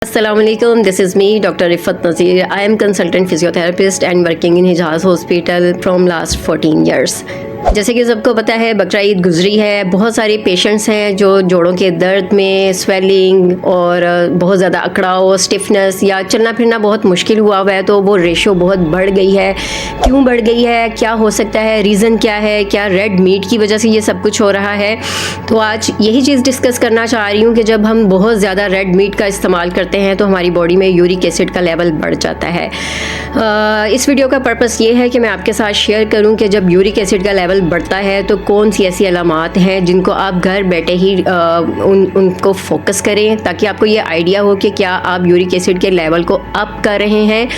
Assalamualaikum, this is me, Dr. Rifat Nazir. I am consultant physiotherapist and working in Hijaz Hospital from last 14 years. जैसे कि सबको पता है बकरा ईद गुजरी है, बहुत सारे पेशेंट्स हैं जो जोड़ों के दर्द में स्वेलिंग और बहुत ज़्यादा अकड़ाव, स्टिफनेस या चलना फिरना बहुत मुश्किल हुआ हुआ है। तो वो रेशो बहुत बढ़ गई है। क्यों बढ़ गई है, क्या हो सकता है, रीज़न क्या है, क्या रेड मीट की वजह से ये सब कुछ हो रहा है। तो आज यही चीज़ डिस्कस करना चाह रही हूँ कि जब हम बहुत ज़्यादा रेड मीट का इस्तेमाल करते हैं तो हमारी बॉडी में यूरिक एसिड का लेवल बढ़ जाता है। इस वीडियो का पर्पस ये है कि मैं आपके साथ शेयर करूँ कि जब यूरिक एसिड का लेवल बढ़ता है तो कौन सी ऐसी अलामात हैं जिनको आप घर बैठे ही उनको फोकस करें, ताकि आपको ये आइडिया हो कि क्या आप यूरिक एसिड के लेवल को अप कर रहे हैं।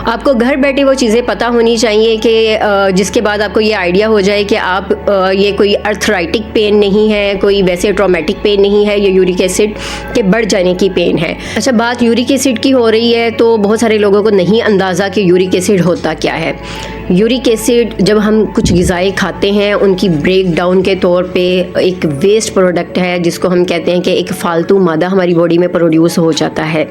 आपको घर बैठे वो चीज़ें पता होनी चाहिए कि जिसके बाद आपको ये आइडिया हो जाए कि आप ये कोई अर्थराइटिक पेन नहीं है, कोई वैसे ट्रॉमेटिक पेन नहीं है, ये यूरिक एसिड के बढ़ जाने की पेन है। अच्छा, बात यूरिक एसिड की हो रही है तो बहुत सारे लोगों को नहीं अंदाज़ा कि यूरिक एसिड होता क्या है। यूरिक एसिड जब हम कुछ ग़िज़ाएँ खाते हैं उनकी ब्रेक डाउन के तौर पे एक वेस्ट प्रोडक्ट है जिसको हम कहते हैं कि एक फालतू मादा हमारी बॉडी में प्रोड्यूस हो जाता है।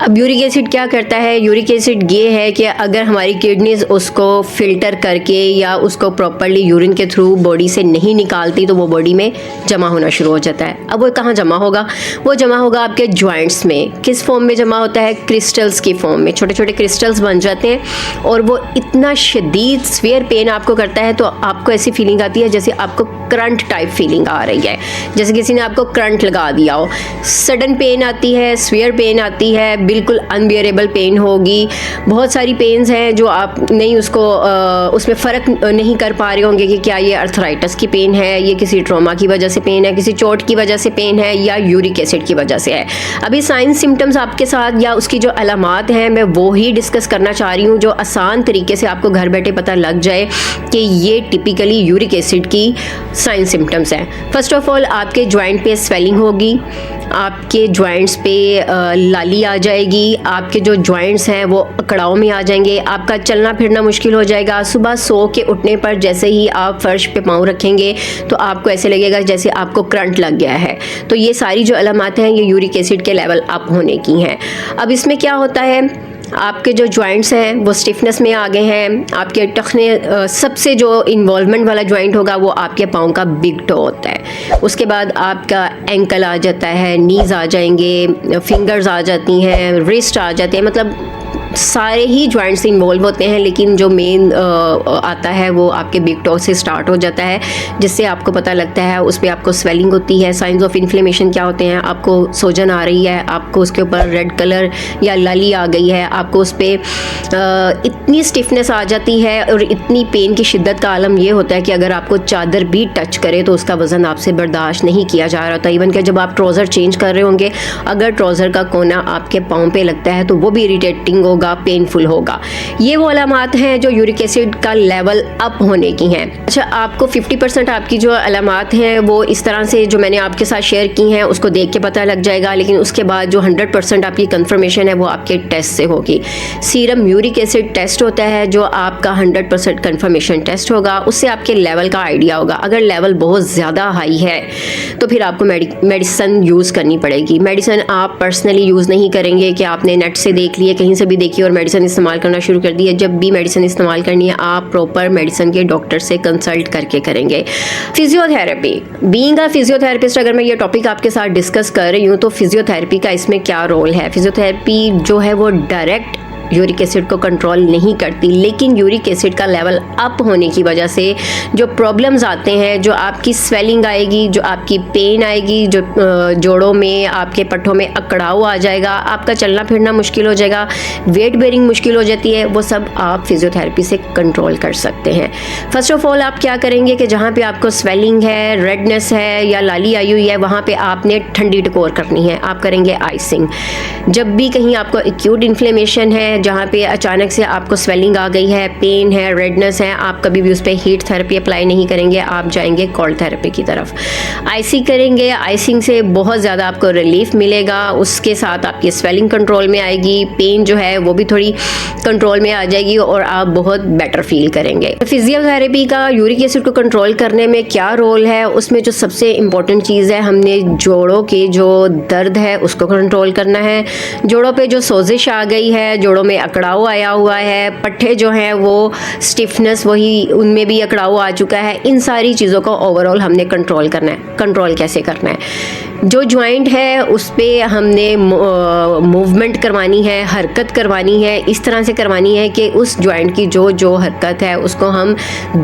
अब यूरिक एसिड क्या करता है, यूरिक एसिड ये है कि अगर हमारी किडनीज उसको फ़िल्टर करके या उसको प्रॉपरली यूरिन के थ्रू बॉडी से नहीं निकालती तो वो बॉडी में जमा होना शुरू हो जाता है। अब वो कहाँ जमा होगा, वो जमा होगा आपके जॉइंट्स में। किस फॉर्म में जमा होता है, क्रिस्टल्स की फॉर्म में, छोटे छोटे क्रिस्टल्स बन जाते हैं और वो इतना शदीद स्वेयर पेन आपको करता है। तो आपको ऐसी फीलिंग आती है जैसे आपको करंट टाइप फीलिंग आ रही है, जैसे किसी ने आपको करंट लगा दिया हो। सडन पेन आती है, स्वेयर पेन आती है, बिल्कुल अनबियरेबल पेन होगी। बहुत सारी पेन्स हैं जो आप नहीं उसमें फ़र्क नहीं कर पा रहे होंगे कि क्या ये अर्थराइटिस की पेन है, ये किसी ट्रॉमा की वजह से पेन है, किसी चोट की वजह से पेन है या यूरिक एसिड की वजह से है। अभी साइन सिम्टम्स आपके साथ या उसकी जो अलामात हैं मैं वो ही डिस्कस करना चाह रही हूँ जो आसान तरीके से आपको घर बैठे पता लग जाए कि ये टिपिकली यूरिक एसिड की साइन सिम्टम्स हैं। फर्स्ट ऑफ ऑल आपके जॉइंट पे स्वेलिंग होगी, आपके जॉइंट्स पे लाली आ जाएगी, आपके जो जॉइंट्स हैं वो अकड़ाव में आ जाएंगे, आपका चलना फिरना मुश्किल हो जाएगा। सुबह सो के उठने पर जैसे ही आप फर्श पे पाँव रखेंगे तो आपको ऐसे लगेगा जैसे आपको करंट लग गया है। तो ये सारी जो अलामात हैं ये यूरिक एसिड के लेवल अप होने की हैं। अब इसमें क्या होता है, आपके जो जॉइंट्स हैं वो स्टिफनेस में आ गए हैं। आपके टखने सबसे जो इन्वॉल्वमेंट वाला जॉइंट होगा वो आपके पाँव का बिग टो होता है। उसके बाद आपका एंकल आ जाता है, नीज़ आ जाएंगे, फिंगर्स आ जाती हैं, रिस्ट आ जाते हैं, मतलब सारे ही जॉइंट्स इन्वॉल्व होते हैं। लेकिन जो मेन आता है वो आपके बिग टो से स्टार्ट हो जाता है, जिससे आपको पता लगता है उस पर आपको स्वेलिंग होती है। साइंस ऑफ इन्फ्लेमेशन क्या होते हैं, आपको सोजन आ रही है, आपको उसके ऊपर रेड कलर या लाली आ गई है, आपको उस पर इतनी स्टिफनेस आ जाती है और इतनी पेन की शिद्दत का आलम ये होता है कि अगर आपको चादर भी टच करे तो उसका वज़न आपसे बर्दाश्त नहीं किया जा रहा होता। इवन कि जब आप ट्राउज़र चेंज कर रहे होंगे, अगर ट्राउज़र का कोना आपके पाँव पे लगता है तो वो भी इरिटेटिंग होगा, पेनफुल होगा। ये वो अलामात हैं जो यूरिक एसिड का लेवल अप होने की हैं। अच्छा, आपको 50% आपकी जो अलामात हैं वो इस तरह से जो मैंने आपके साथ शेयर की हैं उसको देख के पता लग जाएगा, लेकिन उसके बाद जो 100% आपकी कंफर्मेशन है वो आपके टेस्ट से होगी। सीरम यूरिक एसिड टेस्ट होता है जो आपका 100% कंफर्मेशन टेस्ट होगा, उससे आपके लेवल का आइडिया होगा। अगर लेवल बहुत ज़्यादा हाई है तो फिर आपको मेडिसिन यूज़ करनी पड़ेगी। मेडिसिन आप पर्सनली यूज़ नहीं करेंगे कि आपने नेट से देख लिए, कहीं से भी देखिए और मेडिसिन इस्तेमाल करना शुरू कर दिया। जब भी मेडिसिन इस्तेमाल करनी है आप प्रॉपर मेडिसिन के डॉक्टर से कंसल्ट करके करेंगे। फिजियोथेरेपी, बीइंग अ फिजियोथेरेपिस्ट अगर मैं ये टॉपिक आपके साथ डिस्कस कर रही हूँ तो फिजियोथेरेपी का इसमें क्या रोल है। फिजियोथेरेपी जो है वो डायरेक्ट यूरिक एसिड को कंट्रोल नहीं करती, लेकिन यूरिक एसिड का लेवल अप होने की वजह से जो प्रॉब्लम्स आते हैं, जो आपकी स्वेलिंग आएगी, जो आपकी पेन आएगी, जो जोड़ों में आपके पट्ठों में अकड़ाव आ जाएगा, आपका चलना फिरना मुश्किल हो जाएगा, वेट बेयरिंग मुश्किल हो जाती है, वो सब आप फिजियोथेरेपी से कंट्रोल कर सकते हैं। फर्स्ट ऑफ ऑल आप क्या करेंगे कि जहाँ पे आपको स्वेलिंग है, रेडनेस है या लाली आई हुई है, वहाँ पे आपने ठंडी टकोर करनी है, आप करेंगे आइसिंग। जब भी कहीं आपको एक्यूट इन्फ्लेमेशन है, है जहाँ पे अचानक से आपको स्वेलिंग आ गई है, पेन है, रेडनेस है, आप कभी भी उस पर हीट थेरेपी अप्लाई नहीं करेंगे, आप जाएंगे कोल्ड थेरेपी की तरफ। आइसिंग करेंगे, आइसिंग से बहुत ज़्यादा आपको रिलीफ मिलेगा, उसके साथ आपकी स्वेलिंग कंट्रोल में आएगी, पेन जो है वो भी थोड़ी कंट्रोल में आ जाएगी और आप बहुत बेटर फील करेंगे। फिजियोथेरेपी का यूरिक एसिड को कंट्रोल करने में क्या रोल है, उसमें जो सबसे इम्पोर्टेंट चीज़ है, हमने जोड़ों के जो दर्द है उसको कंट्रोल करना है। जोड़ों पे जो सोजिश आ गई है, जोड़ों में अकड़ाव आया हुआ है, पट्टे जो हैं वो स्टिफनेस, वही उनमें भी अकड़ाव आ चुका है, इन सारी चीज़ों को ओवरऑल हमने कंट्रोल करना है। कंट्रोल कैसे करना है, जो जॉइंट है उस पर हमने मूवमेंट करवानी है, हरकत करवानी है, इस तरह से करवानी है कि उस जॉइंट की जो जो हरकत है उसको हम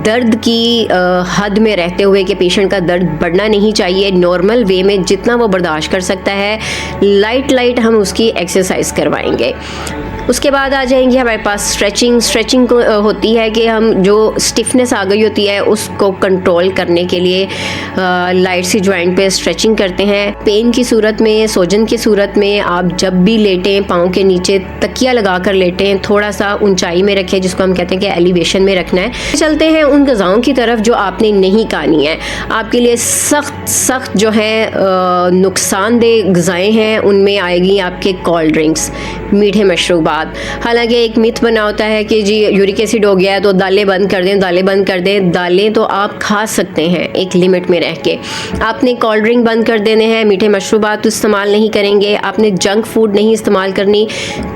दर्द की हद में रहते हुए कि पेशेंट का दर्द बढ़ना नहीं चाहिए, नॉर्मल वे में जितना वो बर्दाश्त कर सकता है, लाइट हम उसकी एक्सरसाइज करवाएंगे। उसके बाद आ जाएंगे हमारे पास स्ट्रेचिंग को होती है कि हम जो स्टिफनेस आ गई होती है उसको कंट्रोल करने के लिए लाइट सी जॉइंट पे स्ट्रेचिंग करते हैं। पेन की सूरत में, सोजन की सूरत में आप जब भी लेटें, पाँव के नीचे तकिया लगा कर लेटें, थोड़ा सा ऊंचाई में रखें, जिसको हम कहते हैं कि एलिवेशन में रखना है। चलते हैं उन ग़िज़ाओं की तरफ जो आपने नहीं खानी है, आपके लिए सख्त जो है नुकसानदेह ग़िज़ाएँ हैं, उनमें आएगी आपके कोल्ड ड्रिंक्स, मीठे मशरूबात। हालांकि एक मिथ बना होता है कि जी यूरिक एसिड हो गया है तो दालें बंद कर दें, दालें बंद कर दें। दालें तो आप खा सकते हैं एक लिमिट में रह के, आपने कोल्ड ड्रिंक बंद कर देने हैं, मीठे मशरूबात तो इस्तेमाल नहीं करेंगे, आपने जंक फूड नहीं इस्तेमाल करनी,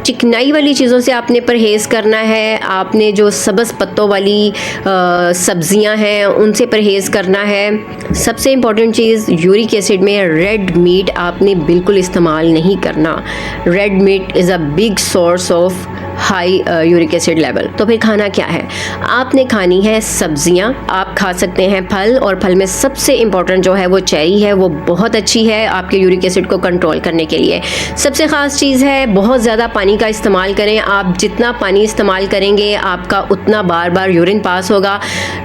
चिकनाई वाली चीज़ों से आपने परहेज़ करना है, आपने जो सब्ज़ पत्तों वाली सब्जियां हैं उनसे परहेज़ करना है। सबसे इम्पॉर्टेंट चीज़, यूरिक एसिड में रेड मीट आपने बिल्कुल इस्तेमाल नहीं करना। Red meat is a big source of high uric acid level. तो फिर खाना क्या है, आपने खानी है सब्जियां, आप खा सकते हैं फल, और फल में सबसे इम्पॉर्टेंट जो है वो चेरी है, वो बहुत अच्छी है आपके यूरिक एसिड को कंट्रोल करने के लिए। सबसे ख़ास चीज़ है बहुत ज़्यादा पानी का इस्तेमाल करें, आप जितना पानी इस्तेमाल करेंगे आपका उतना बार बार यूरिन पास होगा।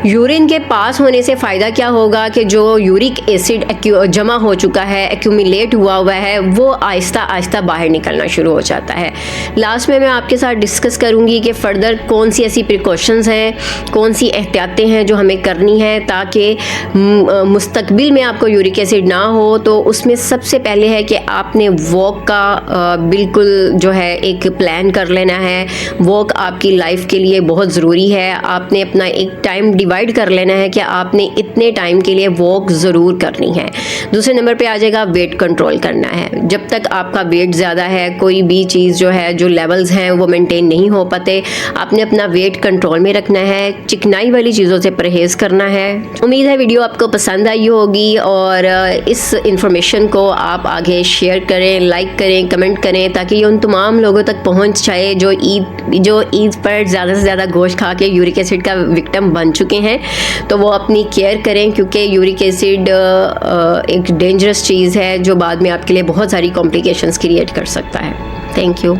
यूरिन के पास होने से फ़ायदा क्या होगा कि जो यूरिक एसिड जमा हो चुका है, एक्यूमुलेट हुआ है, वो आहिस्ता आहिस्ता बाहर निकलना शुरू हो जाता है। लास्ट में मैं आपके साथ डिस्कस करूंगी कि फ़र्दर कौन सी ऐसी प्रिकॉशंस हैं, कौन सी एहतियातें हैं जो हमें करनी है ताकि मुस्तकबिल में आपको यूरिक एसिड ना हो। तो उसमें सबसे पहले है कि आपने वॉक का बिल्कुल जो है एक प्लान कर लेना है। वॉक आपकी लाइफ के लिए बहुत ज़रूरी है। आपने अपना एक टाइम डिवाइड कर लेना है कि आपने इतने टाइम के लिए वॉक ज़रूर करनी है। दूसरे नंबर पे आ जाएगा वेट कंट्रोल करना है। जब तक आपका वेट ज़्यादा है, कोई भी चीज़ जो है, जो लेवल्स हैं वो मेंटेन नहीं हो पाते, आपने अपना वेट कंट्रोल में रखना है, चिकनाई वाली चीज़ों से परहेज़ करना है। उम्मीद है वीडियो आपको पसंद आई होगी और इस इंफॉर्मेशन को आप आगे शेयर करें, लाइक करें, कमेंट करें, ताकि ये उन तमाम लोगों तक पहुंच जाए जो ईद पर ज़्यादा से ज़्यादा गोश्त खा के यूरिक एसिड का विक्टिम बन चुके हैं। तो वो अपनी केयर करें, क्योंकि यूरिक एसिड एक डेंजरस चीज़ है जो बाद में आपके लिए बहुत सारी कॉम्प्लिकेशंस क्रिएट कर सकता है। Thank you.